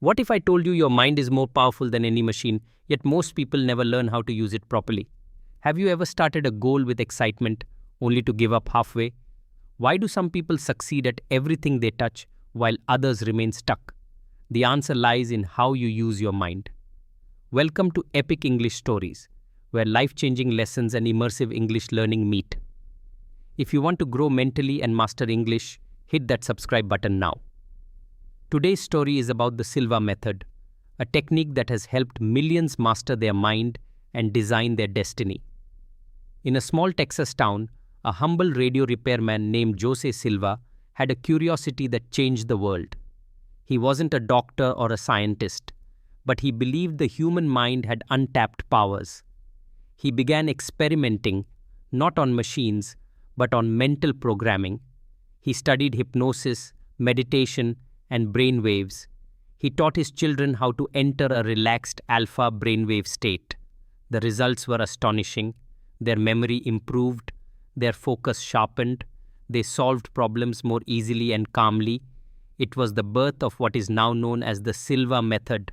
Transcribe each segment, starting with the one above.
What if I told you your mind is more powerful than any machine, yet most people never learn how to use it properly? Have you ever started a goal with excitement only to give up halfway? Why do some people succeed at everything they touch while others remain stuck? The answer lies in how you use your mind. Welcome to Epic English Stories, where life-changing lessons and immersive English learning meet. If you want to grow mentally and master English, hit that subscribe button now. Today's story is about the Silva method, a technique that has helped millions master their mind and design their destiny. In a small Texas town, a humble radio repairman named Jose Silva had a curiosity that changed the world. He wasn't a doctor or a scientist, but he believed the human mind had untapped powers. He began experimenting, not on machines, but on mental programming. He studied hypnosis, meditation, and brain waves. He taught his children how to enter a relaxed alpha brainwave state. The results were astonishing. Their memory improved, their focus sharpened, they solved problems more easily and calmly. It was the birth of what is now known as the Silva method,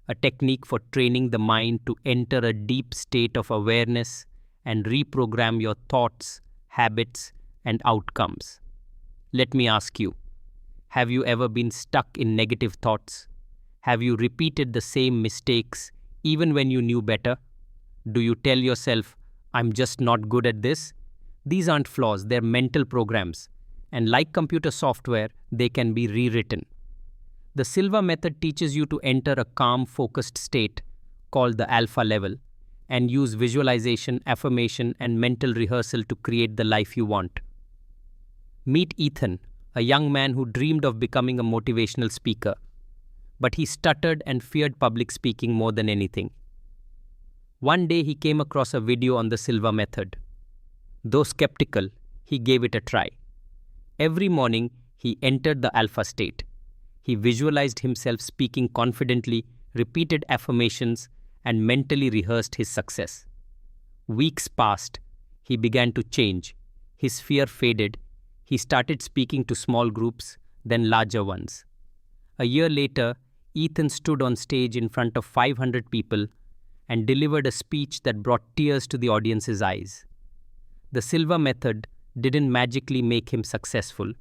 a technique for training the mind to enter a deep state of awareness and reprogram your thoughts, habits, and outcomes. Let me ask you, have you ever been stuck in negative thoughts? Have you repeated the same mistakes even when you knew better? Do you tell yourself, I'm just not good at this? These aren't flaws, they're mental programs. And like computer software, they can be rewritten. The Silva method teaches you to enter a calm, focused state called the alpha level and use visualization, affirmation, and mental rehearsal to create the life you want. Meet Ethan, a young man who dreamed of becoming a motivational speaker, but he stuttered and feared public speaking more than anything. One day he came across a video on the Silva method. Though skeptical, he gave it a try. Every morning, he entered the alpha state. He visualized himself speaking confidently, repeated affirmations, and mentally rehearsed his success. Weeks passed. He began to change. His fear faded. He started speaking to small groups, then larger ones. A year later, Ethan stood on stage in front of 500 people and delivered a speech that brought tears to the audience's eyes. The Silva method didn't magically make him successful.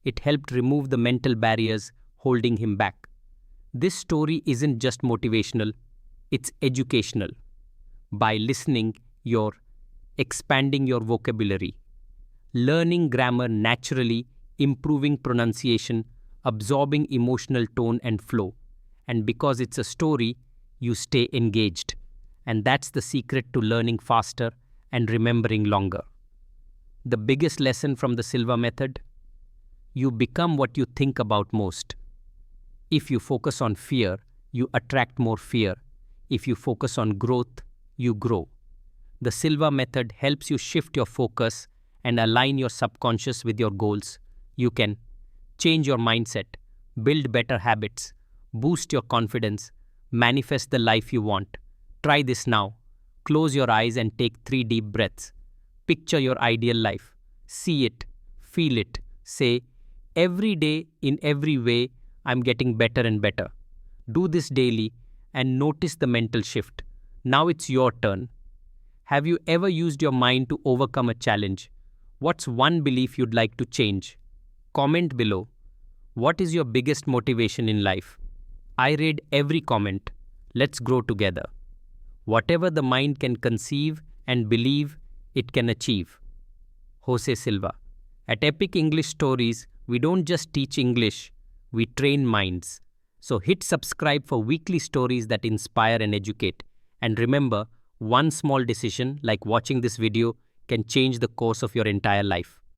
It helped remove the mental barriers holding him back. This story isn't just motivational, it's educational. By listening, you're expanding your vocabulary, learning grammar naturally, improving pronunciation, absorbing emotional tone and flow. And because it's a story, you stay engaged. And that's the secret to learning faster and remembering longer. The biggest lesson from the Silva method? You become what you think about most. If you focus on fear, you attract more fear. If you focus on growth, you grow. The Silva method helps you shift your focus and align your subconscious with your goals. You can change your mindset, build better habits, boost your confidence, manifest the life you want. Try this now. Close your eyes and take 3 deep breaths. Picture your ideal life. See it, feel it. Say, every day, in every way, I'm getting better and better. Do this daily and notice the mental shift. Now it's your turn. Have you ever used your mind to overcome a challenge? What's one belief you'd like to change? Comment below. What is your biggest motivation in life? I read every comment. Let's grow together. Whatever the mind can conceive and believe, it can achieve. Jose Silva. At Epic English Stories, we don't just teach English, we train minds. So hit subscribe for weekly stories that inspire and educate. And remember, one small decision like watching this video can change the course of your entire life.